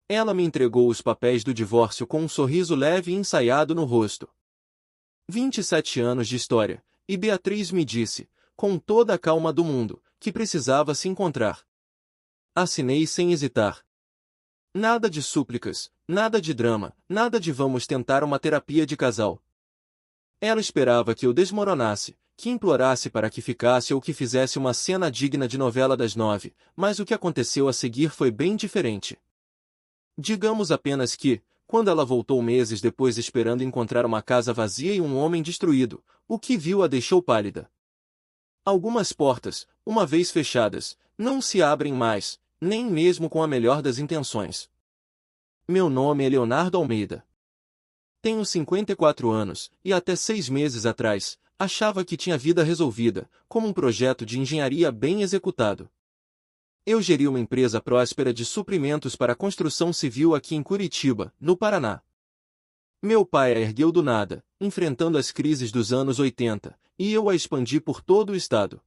Ela me entregou os papéis do divórcio com um sorriso leve e ensaiado no rosto. 27 anos de história, e Beatriz me disse, com toda a calma do mundo, que precisava se encontrar. Assinei sem hesitar. Nada de súplicas, nada de drama, nada de vamos tentar uma terapia de casal. Ela esperava que eu desmoronasse, que implorasse para que ficasse ou que fizesse uma cena digna de novela das 9, mas o que aconteceu a seguir foi bem diferente. Digamos apenas que, quando ela voltou meses depois esperando encontrar uma casa vazia e um homem destruído, o que viu a deixou pálida. Algumas portas, uma vez fechadas, não se abrem mais, nem mesmo com a melhor das intenções. Meu nome é Leonardo Almeida. Tenho 54 anos, e até 6 meses atrás, achava que tinha vida resolvida, como um projeto de engenharia bem executado. Eu geri uma empresa próspera de suprimentos para a construção civil aqui em Curitiba, no Paraná. Meu pai a ergueu do nada, enfrentando as crises dos anos 80, e eu a expandi por todo o estado.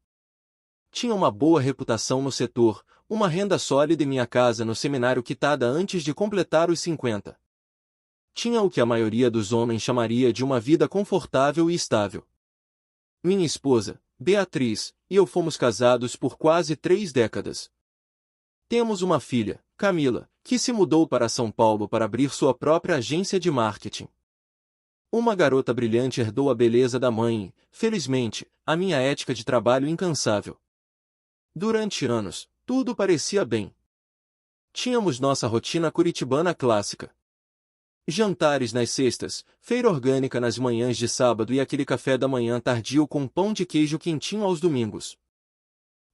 Tinha uma boa reputação no setor, uma renda sólida e minha casa no seminário quitada antes de completar os 50. Tinha o que a maioria dos homens chamaria de uma vida confortável e estável. Minha esposa, Beatriz, e eu fomos casados por quase 3 décadas. Temos uma filha, Camila, que se mudou para São Paulo para abrir sua própria agência de marketing. Uma garota brilhante herdou a beleza da mãe e, felizmente, a minha ética de trabalho incansável. Durante anos, tudo parecia bem. Tínhamos nossa rotina curitibana clássica. Jantares nas sextas, feira orgânica nas manhãs de sábado e aquele café da manhã tardio com pão de queijo quentinho aos domingos.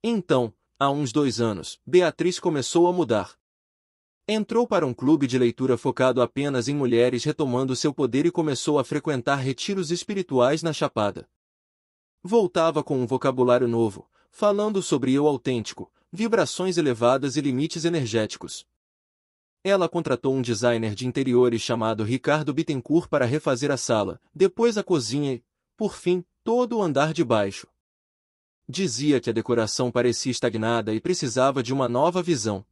Então, há uns 2 anos, Beatriz começou a mudar. Entrou para um clube de leitura focado apenas em mulheres retomando seu poder e começou a frequentar retiros espirituais na Chapada. Voltava com um vocabulário novo, falando sobre eu autêntico, vibrações elevadas e limites energéticos. Ela contratou um designer de interiores chamado Ricardo Bittencourt para refazer a sala, depois a cozinha e, por fim, todo o andar de baixo. Dizia que a decoração parecia estagnada e precisava de uma nova visão.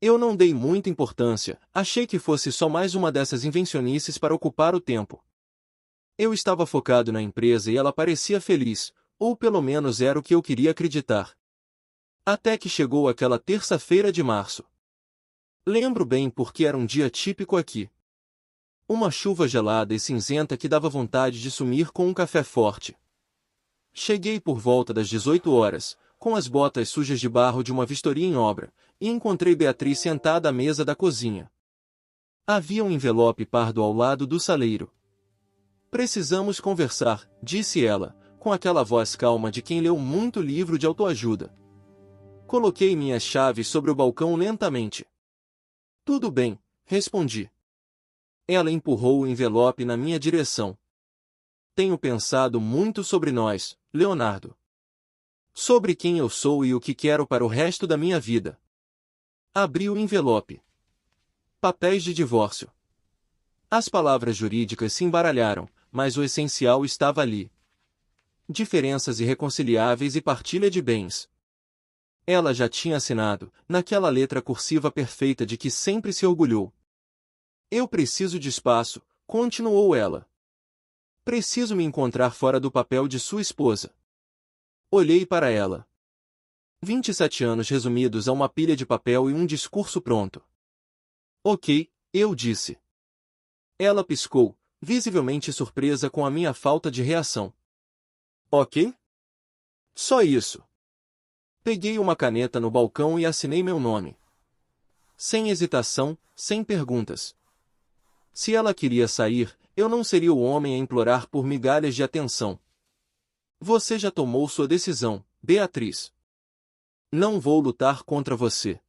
Eu não dei muita importância, achei que fosse só mais uma dessas invencionices para ocupar o tempo. Eu estava focado na empresa e ela parecia feliz, ou pelo menos era o que eu queria acreditar. Até que chegou aquela terça-feira de março. Lembro bem porque era um dia típico aqui. Uma chuva gelada e cinzenta que dava vontade de sumir com um café forte. Cheguei por volta das 18 horas, com as botas sujas de barro de uma vistoria em obra, e encontrei Beatriz sentada à mesa da cozinha. Havia um envelope pardo ao lado do saleiro. Precisamos conversar, disse ela, com aquela voz calma de quem leu muito livro de autoajuda. Coloquei minhas chaves sobre o balcão lentamente. Tudo bem, respondi. Ela empurrou o envelope na minha direção. Tenho pensado muito sobre nós, Leonardo. Sobre quem eu sou e o que quero para o resto da minha vida. Abri o envelope. Papéis de divórcio. As palavras jurídicas se embaralharam, mas o essencial estava ali. Diferenças irreconciliáveis e partilha de bens. Ela já tinha assinado, naquela letra cursiva perfeita de que sempre se orgulhou. Eu preciso de espaço, continuou ela. Preciso me encontrar fora do papel de sua esposa. Olhei para ela. 27 anos resumidos a uma pilha de papel e um discurso pronto. Ok, eu disse. Ela piscou, visivelmente surpresa com a minha falta de reação. Ok? Só isso. Peguei uma caneta no balcão e assinei meu nome. Sem hesitação, sem perguntas. Se ela queria sair, eu não seria o homem a implorar por migalhas de atenção. Você já tomou sua decisão, Beatriz. Não vou lutar contra você.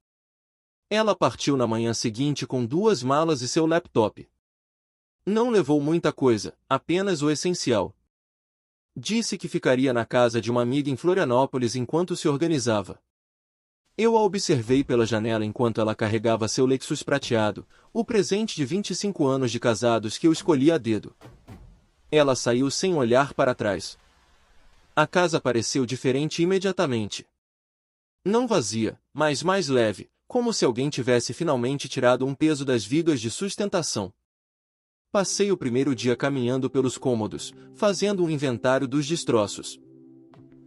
Ela partiu na manhã seguinte com 2 malas e seu laptop. Não levou muita coisa, apenas o essencial. Disse que ficaria na casa de uma amiga em Florianópolis enquanto se organizava. Eu a observei pela janela enquanto ela carregava seu Lexus prateado, o presente de 25 anos de casados que eu escolhi a dedo. Ela saiu sem olhar para trás. A casa pareceu diferente imediatamente. Não vazia, mas mais leve, como se alguém tivesse finalmente tirado um peso das vigas de sustentação. Passei o primeiro dia caminhando pelos cômodos, fazendo um inventário dos destroços.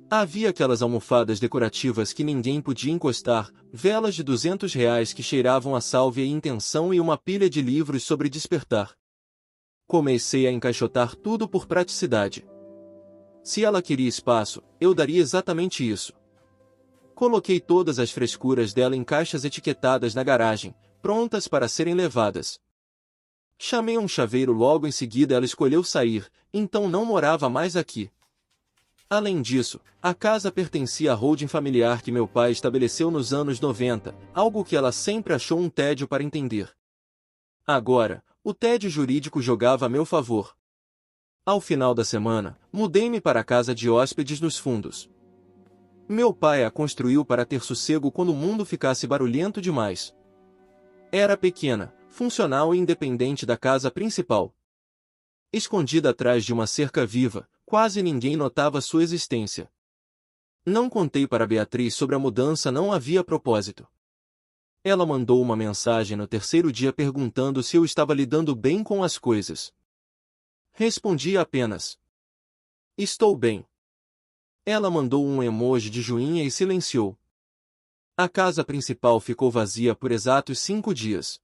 Havia aquelas almofadas decorativas que ninguém podia encostar, velas de R$ 200 que cheiravam a sálvia e intenção e uma pilha de livros sobre despertar. Comecei a encaixotar tudo por praticidade. Se ela queria espaço, eu daria exatamente isso. Coloquei todas as frescuras dela em caixas etiquetadas na garagem, prontas para serem levadas. Chamei um chaveiro logo em seguida ela escolheu sair, então não morava mais aqui. Além disso, a casa pertencia à holding familiar que meu pai estabeleceu nos anos 90, algo que ela sempre achou um tédio para entender. Agora, o tédio jurídico jogava a meu favor. Ao final da semana, mudei-me para a casa de hóspedes nos fundos. Meu pai a construiu para ter sossego quando o mundo ficasse barulhento demais. Era pequena, funcional e independente da casa principal. Escondida atrás de uma cerca viva, quase ninguém notava sua existência. Não contei para Beatriz sobre a mudança, não havia propósito. Ela mandou uma mensagem no terceiro dia perguntando se eu estava lidando bem com as coisas. Respondi apenas: estou bem. Ela mandou um emoji de joinha e silenciou. A casa principal ficou vazia por exatos 5 dias.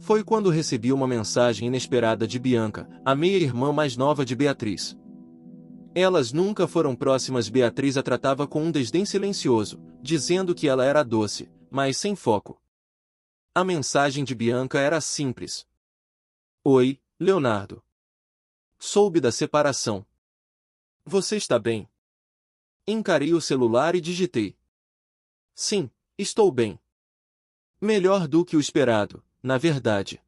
Foi quando recebi uma mensagem inesperada de Bianca, a meia-irmã mais nova de Beatriz. Elas nunca foram próximas. Beatriz a tratava com um desdém silencioso, dizendo que ela era doce, mas sem foco. A mensagem de Bianca era simples. Oi, Leonardo. Soube da separação. Você está bem? Encarei o celular e digitei. Sim, estou bem. Melhor do que o esperado, na verdade.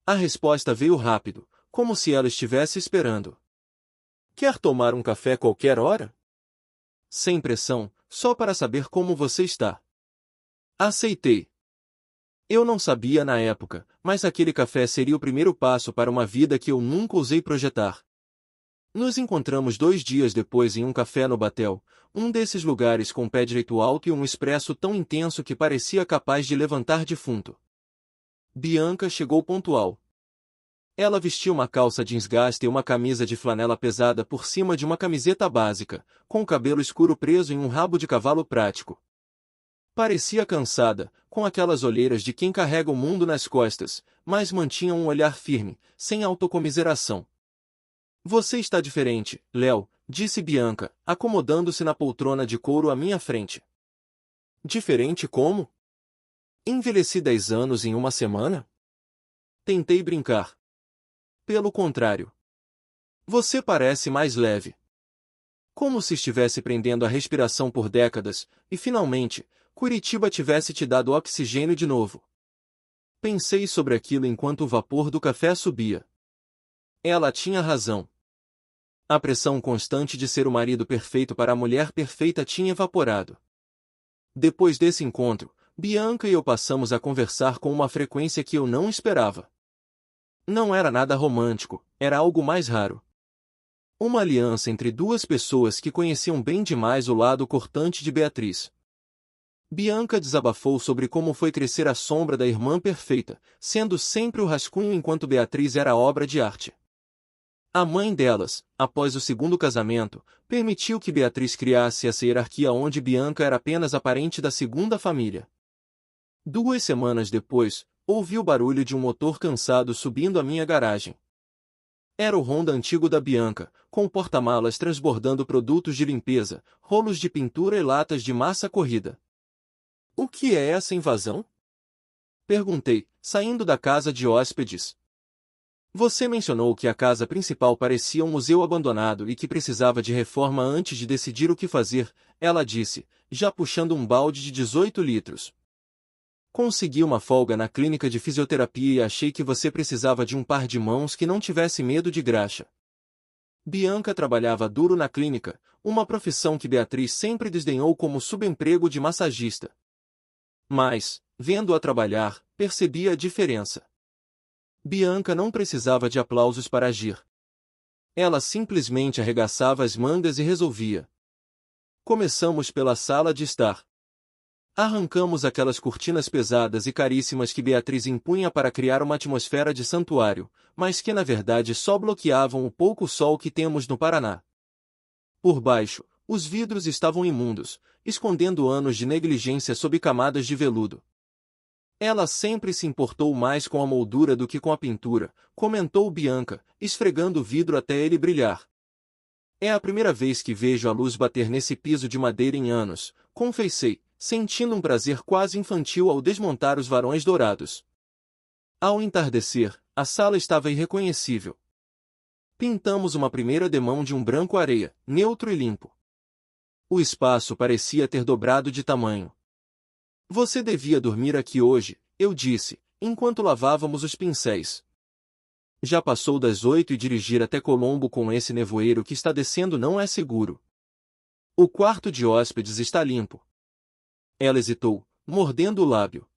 A resposta veio rápido, como se ela estivesse esperando. Quer tomar um café qualquer hora? Sem pressão, só para saber como você está. Aceitei. Eu não sabia na época, mas aquele café seria o primeiro passo para uma vida que eu nunca ousei projetar. Nos encontramos 2 dias depois em um café no Batel, um desses lugares com pé direito alto e um expresso tão intenso que parecia capaz de levantar defunto. Bianca chegou pontual. Ela vestia uma calça jeans gasta e uma camisa de flanela pesada por cima de uma camiseta básica, com o cabelo escuro preso em um rabo de cavalo prático. Parecia cansada, com aquelas olheiras de quem carrega o mundo nas costas, mas mantinha um olhar firme, sem autocomiseração. Você está diferente, Léo, disse Bianca, acomodando-se na poltrona de couro à minha frente. Diferente como? Envelheci 10 anos em uma semana? Tentei brincar. Pelo contrário. Você parece mais leve. Como se estivesse prendendo a respiração por décadas, e finalmente, Curitiba tivesse te dado oxigênio de novo. Pensei sobre aquilo enquanto o vapor do café subia. Ela tinha razão. A pressão constante de ser o marido perfeito para a mulher perfeita tinha evaporado. Depois desse encontro, Bianca e eu passamos a conversar com uma frequência que eu não esperava. Não era nada romântico, era algo mais raro. Uma aliança entre duas pessoas que conheciam bem demais o lado cortante de Beatriz. Bianca desabafou sobre como foi crescer à sombra da irmã perfeita, sendo sempre o rascunho enquanto Beatriz era obra de arte. A mãe delas, após o segundo casamento, permitiu que Beatriz criasse essa hierarquia onde Bianca era apenas a parente da segunda família. 2 semanas depois, ouvi o barulho de um motor cansado subindo a minha garagem. Era o Honda antigo da Bianca, com porta-malas transbordando produtos de limpeza, rolos de pintura e latas de massa corrida. O que é essa invasão? Perguntei, saindo da casa de hóspedes. Você mencionou que a casa principal parecia um museu abandonado e que precisava de reforma antes de decidir o que fazer, ela disse, já puxando um balde de 18 litros. Consegui uma folga na clínica de fisioterapia e achei que você precisava de um par de mãos que não tivesse medo de graxa. Bianca trabalhava duro na clínica, uma profissão que Beatriz sempre desdenhou como subemprego de massagista. Mas, vendo-a trabalhar, percebi a diferença. Bianca não precisava de aplausos para agir. Ela simplesmente arregaçava as mangas e resolvia. Começamos pela sala de estar. Arrancamos aquelas cortinas pesadas e caríssimas que Beatriz impunha para criar uma atmosfera de santuário, mas que na verdade só bloqueavam o pouco sol que temos no Paraná. Por baixo, os vidros estavam imundos, escondendo anos de negligência sob camadas de veludo. Ela sempre se importou mais com a moldura do que com a pintura, comentou Bianca, esfregando o vidro até ele brilhar. É a primeira vez que vejo a luz bater nesse piso de madeira em anos, confessei, sentindo um prazer quase infantil ao desmontar os varões dourados. Ao entardecer, a sala estava irreconhecível. Pintamos uma primeira demão de um branco areia, neutro e limpo. O espaço parecia ter dobrado de tamanho. Você devia dormir aqui hoje, eu disse, enquanto lavávamos os pincéis. Já passou das 8 e dirigir até Colombo com esse nevoeiro que está descendo não é seguro. O quarto de hóspedes está limpo. Ela hesitou, mordendo o lábio.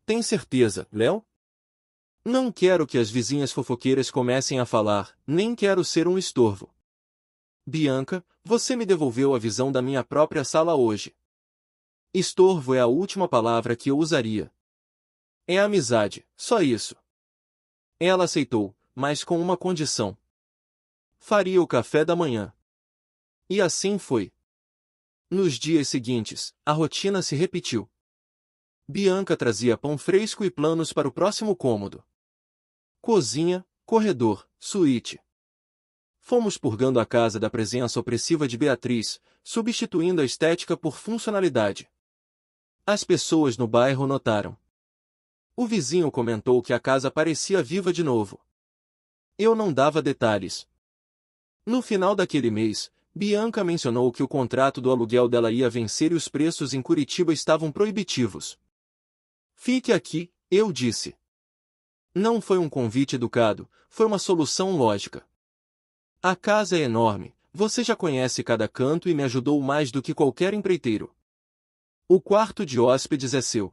Tem certeza, Léo? Não quero que as vizinhas fofoqueiras comecem a falar, nem quero ser um estorvo. Bianca, você me devolveu a visão da minha própria sala hoje. Estorvo é a última palavra que eu usaria. É amizade, só isso. Ela aceitou, mas com uma condição. Faria o café da manhã. E assim foi. Nos dias seguintes, a rotina se repetiu. Bianca trazia pão fresco e planos para o próximo cômodo. Cozinha, corredor, suíte. Fomos purgando a casa da presença opressiva de Beatriz, substituindo a estética por funcionalidade. As pessoas no bairro notaram. O vizinho comentou que a casa parecia viva de novo. Eu não dava detalhes. No final daquele mês, Bianca mencionou que o contrato do aluguel dela ia vencer e os preços em Curitiba estavam proibitivos. Fique aqui, eu disse. Não foi um convite educado, foi uma solução lógica. A casa é enorme, você já conhece cada canto e me ajudou mais do que qualquer empreiteiro. O quarto de hóspedes é seu.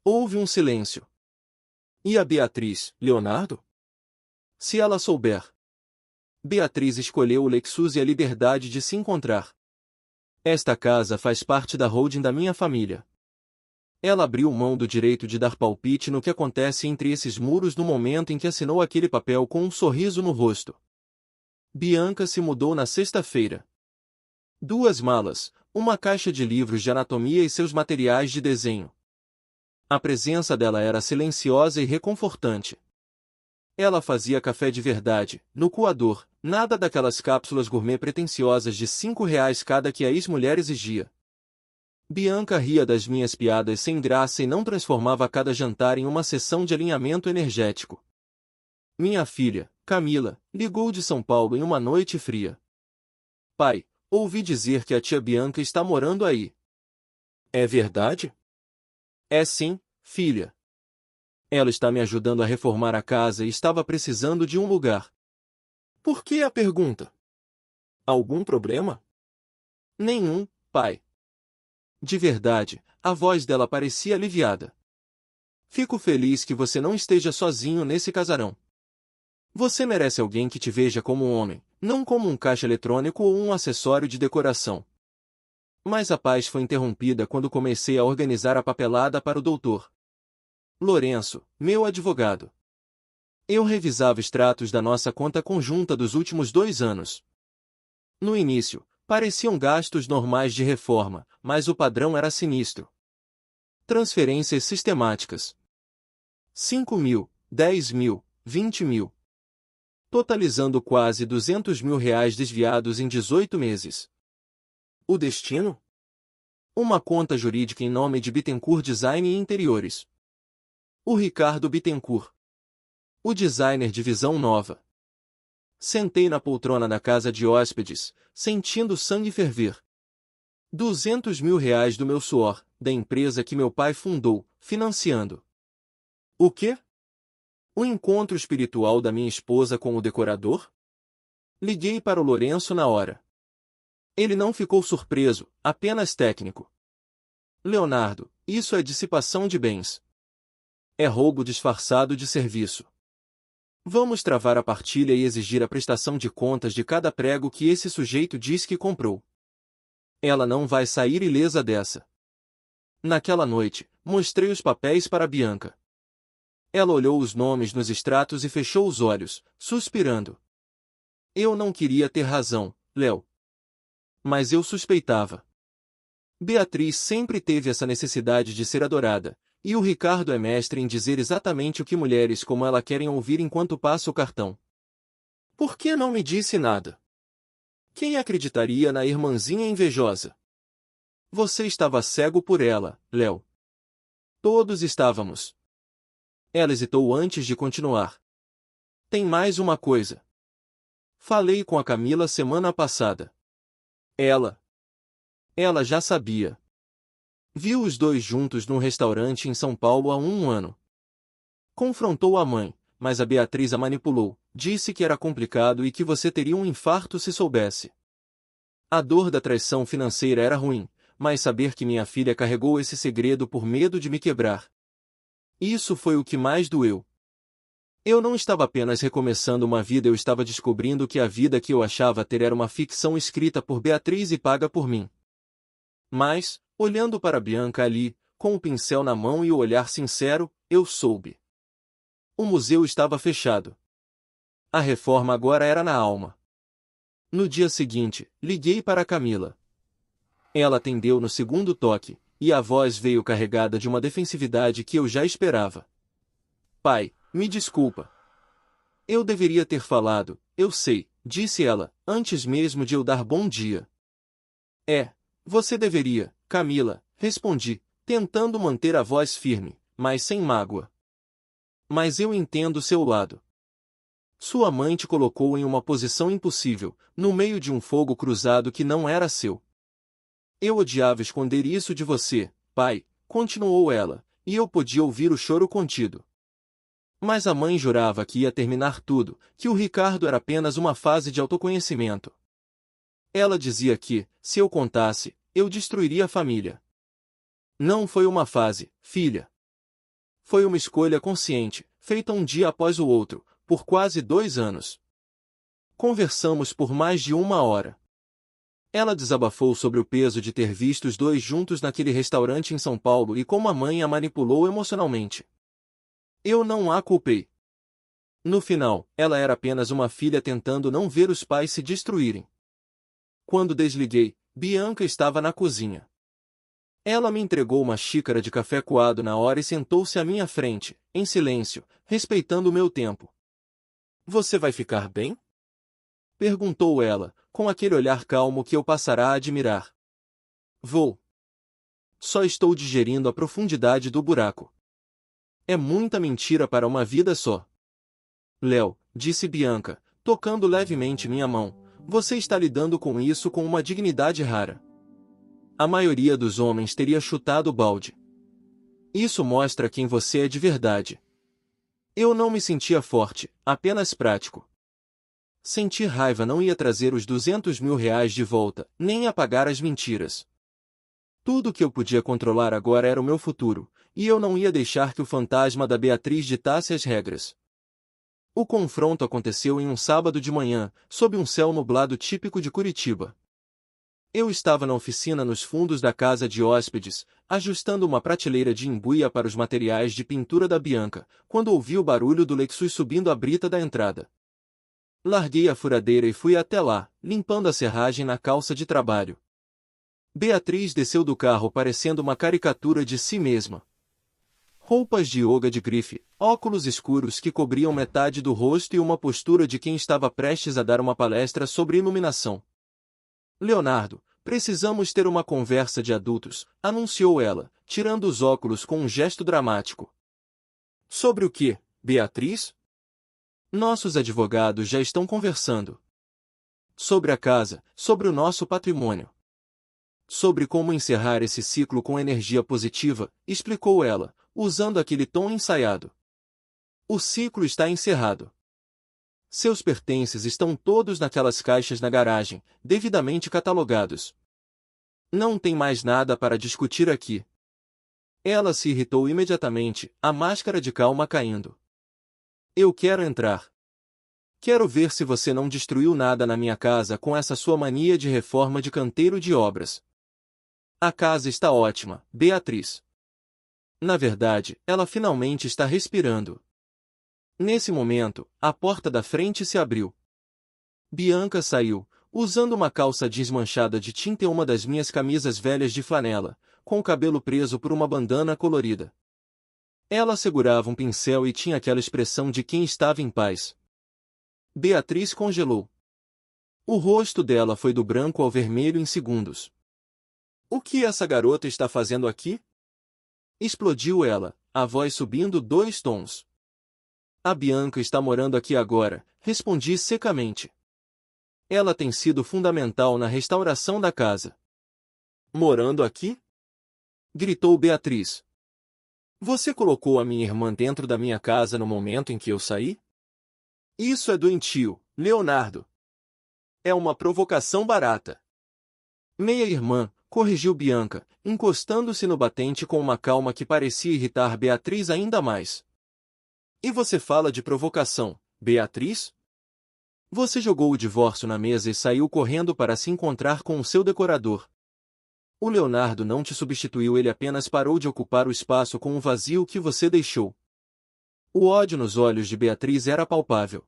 Houve um silêncio. E a Beatriz, Leonardo? Se ela souber. Beatriz escolheu o Lexus e a liberdade de se encontrar. Esta casa faz parte da holding da minha família. Ela abriu mão do direito de dar palpite no que acontece entre esses muros no momento em que assinou aquele papel com um sorriso no rosto. Bianca se mudou na sexta-feira. 2 malas, uma caixa de livros de anatomia e seus materiais de desenho. A presença dela era silenciosa e reconfortante. Ela fazia café de verdade, no coador, nada daquelas cápsulas gourmet pretensiosas de R$ 5 cada que a ex-mulher exigia. Bianca ria das minhas piadas sem graça e não transformava cada jantar em uma sessão de alinhamento energético. Minha filha, Camila, ligou de São Paulo em uma noite fria. Pai, ouvi dizer que a tia Bianca está morando aí. É verdade? É sim, filha. Ela está me ajudando a reformar a casa e estava precisando de um lugar. Por que a pergunta? Algum problema? Nenhum, pai. De verdade, a voz dela parecia aliviada. Fico feliz que você não esteja sozinho nesse casarão. Você merece alguém que te veja como um homem, não como um caixa eletrônico ou um acessório de decoração. Mas a paz foi interrompida quando comecei a organizar a papelada para o doutor Lourenço, meu advogado. Eu revisava extratos da nossa conta conjunta dos últimos 2 anos. No início, pareciam gastos normais de reforma, mas o padrão era sinistro. Transferências sistemáticas. 5 mil, 10 mil, 20 mil. Totalizando quase R$ 200.000 desviados em 18 meses. O destino? Uma conta jurídica em nome de Bittencourt Design e Interiores. O Ricardo Bittencourt. O designer de visão nova. Sentei na poltrona da casa de hóspedes, sentindo o sangue ferver. R$ 200.000 do meu suor, da empresa que meu pai fundou, financiando. O quê? O encontro espiritual da minha esposa com o decorador? Liguei para o Lourenço na hora. Ele não ficou surpreso, apenas técnico. Leonardo, isso é dissipação de bens. É roubo disfarçado de serviço. Vamos travar a partilha e exigir a prestação de contas de cada prego que esse sujeito diz que comprou. Ela não vai sair ilesa dessa. Naquela noite, mostrei os papéis para Bianca. Ela olhou os nomes nos extratos e fechou os olhos, suspirando. Eu não queria ter razão, Léo. Mas eu suspeitava. Beatriz sempre teve essa necessidade de ser adorada, e o Ricardo é mestre em dizer exatamente o que mulheres como ela querem ouvir enquanto passa o cartão. Por que não me disse nada? Quem acreditaria na irmãzinha invejosa? Você estava cego por ela, Léo. Todos estávamos. Ela hesitou antes de continuar. Tem mais uma coisa. Falei com a Camila semana passada. Ela já sabia. Viu os dois juntos num restaurante em São Paulo há um ano. Confrontou a mãe, mas a Beatriz a manipulou, disse que era complicado e que você teria um infarto se soubesse. A dor da traição financeira era ruim, mas saber que minha filha carregou esse segredo por medo de me quebrar. Isso foi o que mais doeu. Eu não estava apenas recomeçando uma vida, eu estava descobrindo que a vida que eu achava ter era uma ficção escrita por Beatriz e paga por mim. Mas, olhando para Bianca ali, com o pincel na mão e o olhar sincero, eu soube. O museu estava fechado. A reforma agora era na alma. No dia seguinte, liguei para Camila. Ela atendeu no segundo toque, e a voz veio carregada de uma defensividade que eu já esperava. Pai, me desculpa. Eu deveria ter falado, eu sei, disse ela, antes mesmo de eu dar bom dia. Você deveria, Camila, respondi, tentando manter a voz firme, mas sem mágoa. Mas eu entendo seu lado. Sua mãe te colocou em uma posição impossível, no meio de um fogo cruzado que não era seu. Eu odiava esconder isso de você, pai, continuou ela, e eu podia ouvir o choro contido. Mas a mãe jurava que ia terminar tudo, que o Ricardo era apenas uma fase de autoconhecimento. Ela dizia que, se eu contasse, eu destruiria a família. Não foi uma fase, filha. Foi uma escolha consciente, feita um dia após o outro, por quase 2 anos. Conversamos por mais de 1 hora. Ela desabafou sobre o peso de ter visto os dois juntos naquele restaurante em São Paulo e como a mãe a manipulou emocionalmente. Eu não a culpei. No final, ela era apenas uma filha tentando não ver os pais se destruírem. Quando desliguei, Bianca estava na cozinha. Ela me entregou uma xícara de café coado na hora e sentou-se à minha frente, em silêncio, respeitando o meu tempo. Você vai ficar bem? Perguntou ela, com aquele olhar calmo que eu passara a admirar. Vou. Só estou digerindo a profundidade do buraco. É muita mentira para uma vida só. Léo, disse Bianca, tocando levemente minha mão, você está lidando com isso com uma dignidade rara. A maioria dos homens teria chutado o balde. Isso mostra quem você é de verdade. Eu não me sentia forte, apenas prático. Sentir raiva não ia trazer os R$ 200.000 de volta, nem apagar as mentiras. Tudo que eu podia controlar agora era o meu futuro, e eu não ia deixar que o fantasma da Beatriz ditasse as regras. O confronto aconteceu em um sábado de manhã, sob um céu nublado típico de Curitiba. Eu estava na oficina nos fundos da casa de hóspedes, ajustando uma prateleira de imbuia para os materiais de pintura da Bianca, quando ouvi o barulho do Lexus subindo a brita da entrada. Larguei a furadeira e fui até lá, limpando a serragem na calça de trabalho. Beatriz desceu do carro parecendo uma caricatura de si mesma. Roupas de yoga de grife, óculos escuros que cobriam metade do rosto e uma postura de quem estava prestes a dar uma palestra sobre iluminação. Leonardo, precisamos ter uma conversa de adultos, anunciou ela, tirando os óculos com um gesto dramático. Sobre o que, Beatriz? Nossos advogados já estão conversando. Sobre a casa, sobre o nosso patrimônio. Sobre como encerrar esse ciclo com energia positiva, explicou ela, usando aquele tom ensaiado. O ciclo está encerrado. Seus pertences estão todos naquelas caixas na garagem, devidamente catalogados. Não tem mais nada para discutir aqui. Ela se irritou imediatamente, a máscara de calma caindo. Eu quero entrar. Quero ver se você não destruiu nada na minha casa com essa sua mania de reforma de canteiro de obras. A casa está ótima, Beatriz. Na verdade, ela finalmente está respirando. Nesse momento, a porta da frente se abriu. Bianca saiu, usando uma calça jeans manchada de tinta e uma das minhas camisas velhas de flanela, com o cabelo preso por uma bandana colorida. Ela segurava um pincel e tinha aquela expressão de quem estava em paz. Beatriz congelou. O rosto dela foi do branco ao vermelho em segundos. O que essa garota está fazendo aqui? Explodiu ela, a voz subindo 2 tons. A Bianca está morando aqui agora, respondi secamente. Ela tem sido fundamental na restauração da casa. Morando aqui? Gritou Beatriz. Você colocou a minha irmã dentro da minha casa no momento em que eu saí? Isso é doentio, Leonardo. É uma provocação barata. Meia-irmã, corrigiu Bianca, encostando-se no batente com uma calma que parecia irritar Beatriz ainda mais. E você fala de provocação, Beatriz? Você jogou o divórcio na mesa e saiu correndo para se encontrar com o seu decorador. O Leonardo não te substituiu, ele apenas parou de ocupar o espaço com o vazio que você deixou. O ódio nos olhos de Beatriz era palpável.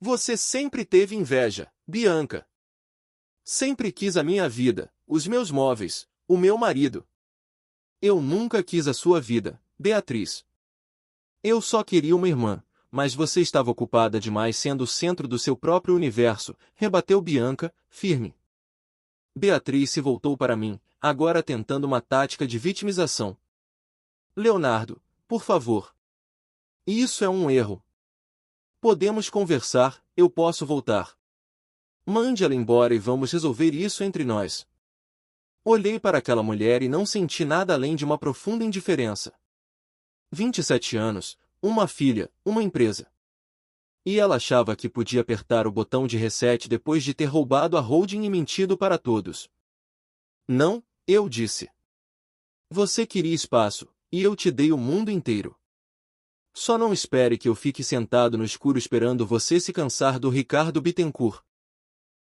Você sempre teve inveja, Bianca. Sempre quis a minha vida, os meus móveis, o meu marido. Eu nunca quis a sua vida, Beatriz. Eu só queria uma irmã, mas você estava ocupada demais sendo o centro do seu próprio universo, rebateu Bianca, firme. Beatriz se voltou para mim, agora tentando uma tática de vitimização. Leonardo, por favor. Isso é um erro. Podemos conversar, eu posso voltar. Mande ela embora e vamos resolver isso entre nós. Olhei para aquela mulher e não senti nada além de uma profunda indiferença. 27 anos, uma filha, uma empresa. E ela achava que podia apertar o botão de reset depois de ter roubado a holding e mentido para todos. Não, eu disse. Você queria espaço, e eu te dei o mundo inteiro. Só não espere que eu fique sentado no escuro esperando você se cansar do Ricardo Bittencourt.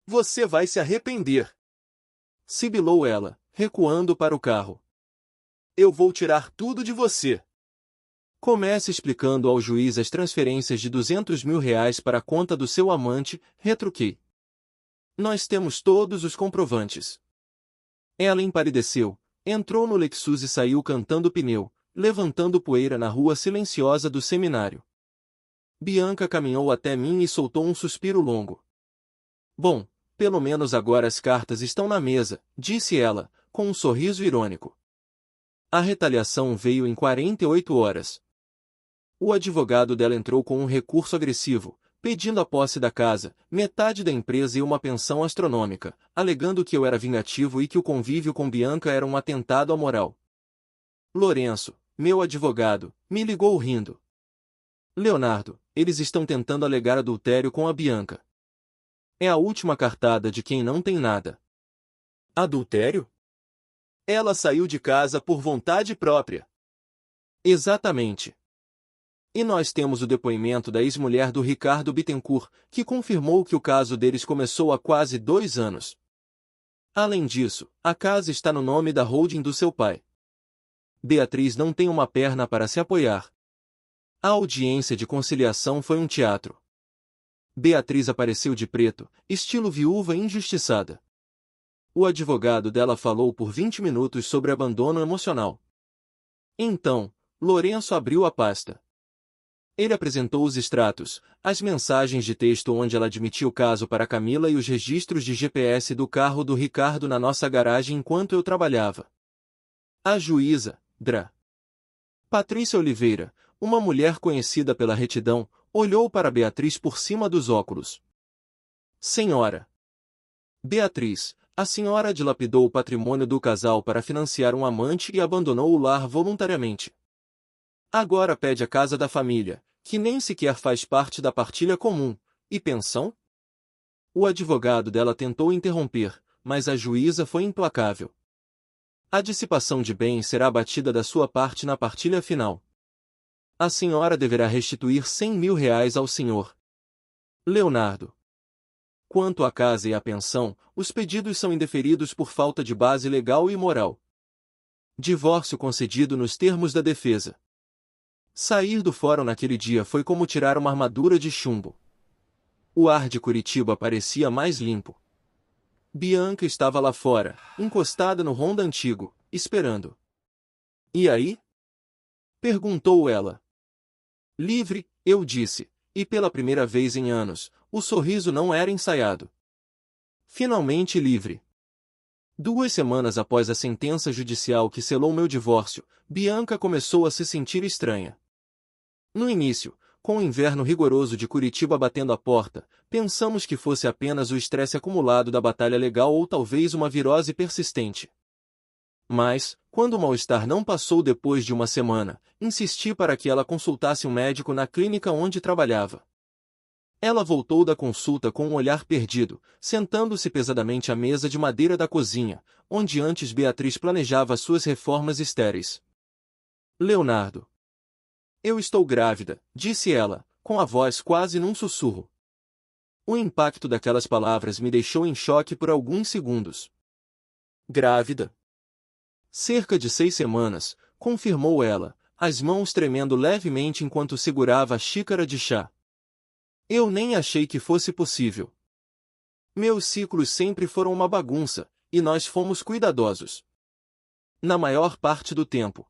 Você vai se arrepender. Sibilou ela, recuando para o carro. Eu vou tirar tudo de você. Comece explicando ao juiz as transferências de R$200 mil para a conta do seu amante, retruquei. Nós temos todos os comprovantes. Ela empalideceu, entrou no Lexus e saiu cantando pneu, levantando poeira na rua silenciosa do seminário. Bianca caminhou até mim e soltou um suspiro longo. Bom, pelo menos agora as cartas estão na mesa, disse ela, com um sorriso irônico. A retaliação veio em 48 horas. O advogado dela entrou com um recurso agressivo, pedindo a posse da casa, metade da empresa e uma pensão astronômica, alegando que eu era vingativo e que o convívio com Bianca era um atentado à moral. Lourenço, meu advogado, me ligou rindo. Leonardo, eles estão tentando alegar adultério com a Bianca. É a última cartada de quem não tem nada. Adultério? Ela saiu de casa por vontade própria. Exatamente. E nós temos o depoimento da ex-mulher do Ricardo Bittencourt, que confirmou que o caso deles começou há quase 2 anos. Além disso, a casa está no nome da holding do seu pai. Beatriz não tem uma perna para se apoiar. A audiência de conciliação foi um teatro. Beatriz apareceu de preto, estilo viúva injustiçada. O advogado dela falou por 20 minutos sobre abandono emocional. Então, Lourenço abriu a pasta. Ele apresentou os extratos, as mensagens de texto onde ela admitia o caso para Camila e os registros de GPS do carro do Ricardo na nossa garagem enquanto eu trabalhava. A juíza, Dra. Patrícia Oliveira, uma mulher conhecida pela retidão, olhou para Beatriz por cima dos óculos. Senhora. Beatriz, a senhora dilapidou o patrimônio do casal para financiar um amante e abandonou o lar voluntariamente. Agora pede a casa da família, que nem sequer faz parte da partilha comum, e pensão? O advogado dela tentou interromper, mas a juíza foi implacável. A dissipação de bens será abatida da sua parte na partilha final. A senhora deverá restituir R$100 mil ao senhor Leonardo. Quanto à casa e à pensão, os pedidos são indeferidos por falta de base legal e moral. Divórcio concedido nos termos da defesa. Sair do fórum naquele dia foi como tirar uma armadura de chumbo. O ar de Curitiba parecia mais limpo. Bianca estava lá fora, encostada no Honda antigo, esperando. E aí? Perguntou ela. Livre, eu disse, e pela primeira vez em anos, o sorriso não era ensaiado. Finalmente livre. 2 semanas após a sentença judicial que selou meu divórcio, Bianca começou a se sentir estranha. No início, com o inverno rigoroso de Curitiba batendo a porta, pensamos que fosse apenas o estresse acumulado da batalha legal ou talvez uma virose persistente. Mas, quando o mal-estar não passou depois de uma semana, insisti para que ela consultasse um médico na clínica onde trabalhava. Ela voltou da consulta com um olhar perdido, sentando-se pesadamente à mesa de madeira da cozinha, onde antes Beatriz planejava suas reformas estéreis. Leonardo. Eu estou grávida, disse ela, com a voz quase num sussurro. O impacto daquelas palavras me deixou em choque por alguns segundos. Grávida? Cerca de 6 semanas, confirmou ela, as mãos tremendo levemente enquanto segurava a xícara de chá. Eu nem achei que fosse possível. Meus ciclos sempre foram uma bagunça, e nós fomos cuidadosos. Na maior parte do tempo.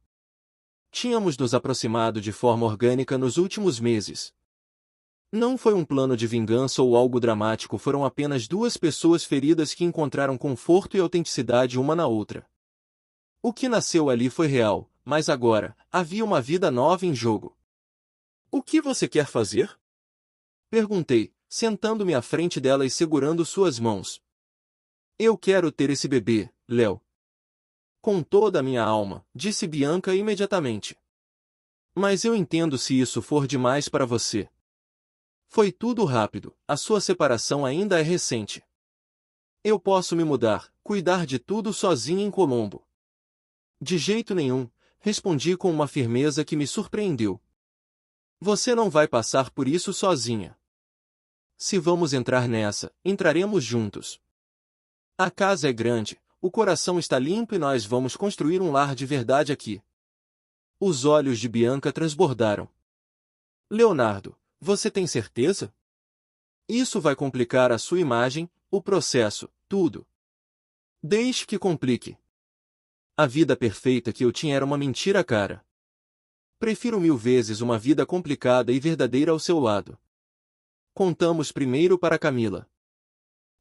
Tínhamos nos aproximado de forma orgânica nos últimos meses. Não foi um plano de vingança ou algo dramático, foram apenas 2 pessoas feridas que encontraram conforto e autenticidade uma na outra. O que nasceu ali foi real, mas agora, havia uma vida nova em jogo. O que você quer fazer? Perguntei, sentando-me à frente dela e segurando suas mãos. Eu quero ter esse bebê, Léo. Com toda a minha alma, disse Bianca imediatamente. Mas eu entendo se isso for demais para você. Foi tudo rápido, a sua separação ainda é recente. Eu posso me mudar, cuidar de tudo sozinha em Colombo. De jeito nenhum, respondi com uma firmeza que me surpreendeu. Você não vai passar por isso sozinha. Se vamos entrar nessa, entraremos juntos. A casa é grande, o coração está limpo e nós vamos construir um lar de verdade aqui. Os olhos de Bianca transbordaram. Leonardo, você tem certeza? Isso vai complicar a sua imagem, o processo, tudo. Deixe que complique. A vida perfeita que eu tinha era uma mentira, cara. Prefiro 1000 vezes uma vida complicada e verdadeira ao seu lado. Contamos primeiro para Camila.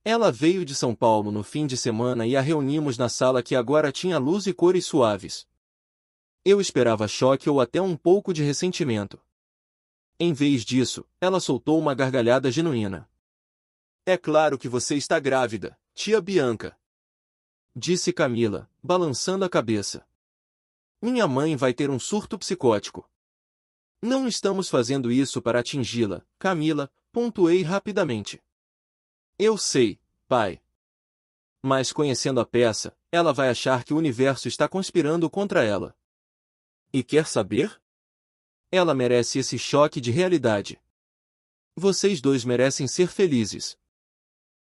Ela veio de São Paulo no fim de semana e a reunimos na sala que agora tinha luz e cores suaves. Eu esperava choque ou até um pouco de ressentimento. Em vez disso, ela soltou uma gargalhada genuína. É claro que você está grávida, tia Bianca. Disse Camila, balançando a cabeça. Minha mãe vai ter um surto psicótico. Não estamos fazendo isso para atingi-la, Camila, pontuei rapidamente. Eu sei, pai. Mas conhecendo a peça, ela vai achar que o universo está conspirando contra ela. E quer saber? Ela merece esse choque de realidade. Vocês dois merecem ser felizes.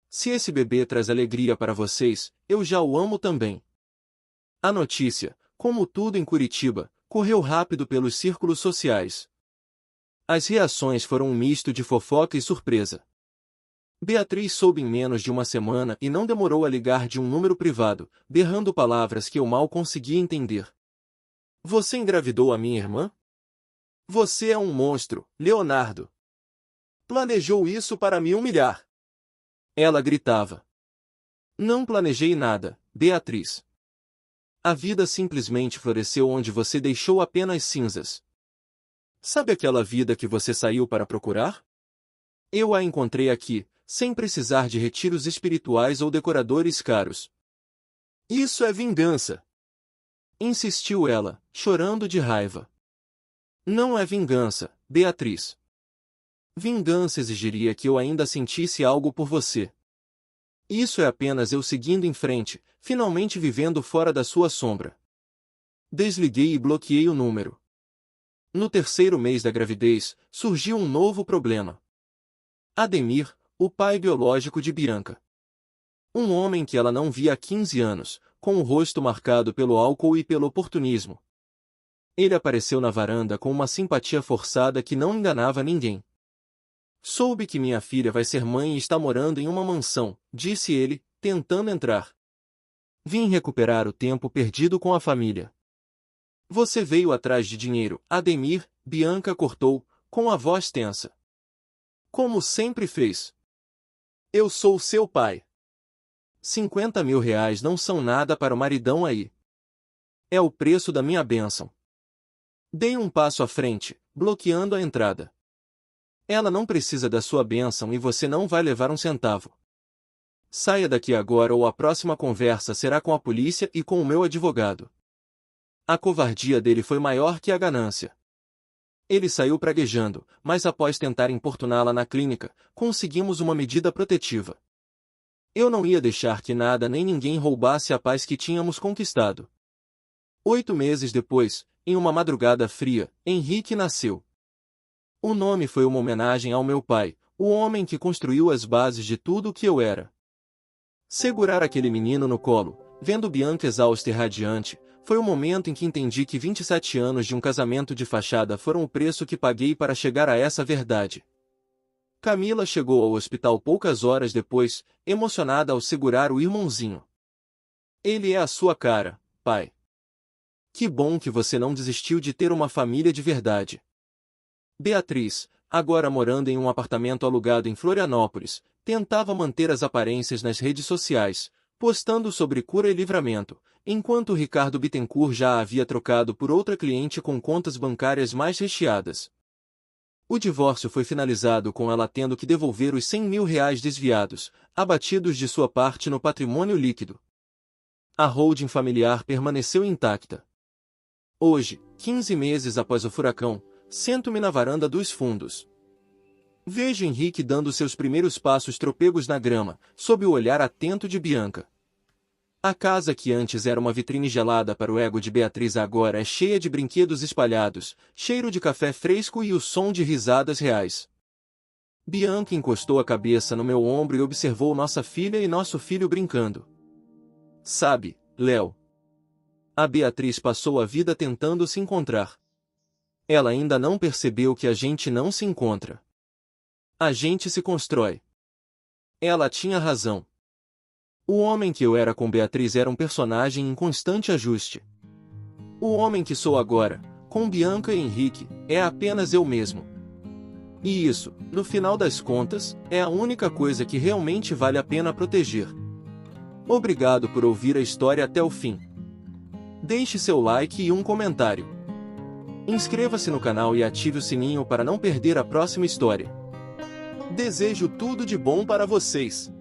Se esse bebê traz alegria para vocês, eu já o amo também. A notícia, como tudo em Curitiba, correu rápido pelos círculos sociais. As reações foram um misto de fofoca e surpresa. Beatriz soube em menos de uma semana e não demorou a ligar de um número privado, berrando palavras que eu mal conseguia entender. Você engravidou a minha irmã? Você é um monstro, Leonardo. Planejou isso para me humilhar. Ela gritava. Não planejei nada, Beatriz. A vida simplesmente floresceu onde você deixou apenas cinzas. Sabe aquela vida que você saiu para procurar? Eu a encontrei aqui, sem precisar de retiros espirituais ou decoradores caros. Isso é vingança. Insistiu ela, chorando de raiva. Não é vingança, Beatriz. Vingança exigiria que eu ainda sentisse algo por você. Isso é apenas eu seguindo em frente, finalmente vivendo fora da sua sombra. Desliguei e bloqueei o número. No 3º mês da gravidez, surgiu um novo problema. Ademir, o pai biológico de Bianca. Um homem que ela não via há 15 anos, com o rosto marcado pelo álcool e pelo oportunismo. Ele apareceu na varanda com uma simpatia forçada que não enganava ninguém. Soube que minha filha vai ser mãe e está morando em uma mansão, disse ele, tentando entrar. Vim recuperar o tempo perdido com a família. Você veio atrás de dinheiro, Ademir, Bianca cortou, com a voz tensa. Como sempre fez. Eu sou seu pai. 50 mil reais não são nada para o maridão aí. É o preço da minha bênção. Dei um passo à frente, bloqueando a entrada. Ela não precisa da sua bênção e você não vai levar um centavo. Saia daqui agora ou a próxima conversa será com a polícia e com o meu advogado. A covardia dele foi maior que a ganância. Ele saiu praguejando, mas após tentar importuná-la na clínica, conseguimos uma medida protetiva. Eu não ia deixar que nada nem ninguém roubasse a paz que tínhamos conquistado. 8 meses depois, em uma madrugada fria, Henrique nasceu. O nome foi uma homenagem ao meu pai, o homem que construiu as bases de tudo o que eu era. Segurar aquele menino no colo, vendo Bianca exausta e radiante, foi o momento em que entendi que 27 anos de um casamento de fachada foram o preço que paguei para chegar a essa verdade. Camila chegou ao hospital poucas horas depois, emocionada ao segurar o irmãozinho. Ele é a sua cara, pai. Que bom que você não desistiu de ter uma família de verdade. Beatriz, agora morando em um apartamento alugado em Florianópolis, tentava manter as aparências nas redes sociais, postando sobre cura e livramento, enquanto Ricardo Bittencourt já a havia trocado por outra cliente com contas bancárias mais recheadas. O divórcio foi finalizado com ela tendo que devolver os 100 mil reais desviados, abatidos de sua parte no patrimônio líquido. A holding familiar permaneceu intacta. Hoje, 15 meses após o furacão, sento-me na varanda dos fundos. Vejo Henrique dando seus primeiros passos trôpegos na grama, sob o olhar atento de Bianca. A casa que antes era uma vitrine gelada para o ego de Beatriz agora é cheia de brinquedos espalhados, cheiro de café fresco e o som de risadas reais. Bianca encostou a cabeça no meu ombro e observou nossa filha e nosso filho brincando. Sabe, Léo? A Beatriz passou a vida tentando se encontrar. Ela ainda não percebeu que a gente não se encontra. A gente se constrói. Ela tinha razão. O homem que eu era com Beatriz era um personagem em constante ajuste. O homem que sou agora, com Bianca e Henrique, é apenas eu mesmo. E isso, no final das contas, é a única coisa que realmente vale a pena proteger. Obrigado por ouvir a história até o fim. Deixe seu like e um comentário. Inscreva-se no canal e ative o sininho para não perder a próxima história. Desejo tudo de bom para vocês.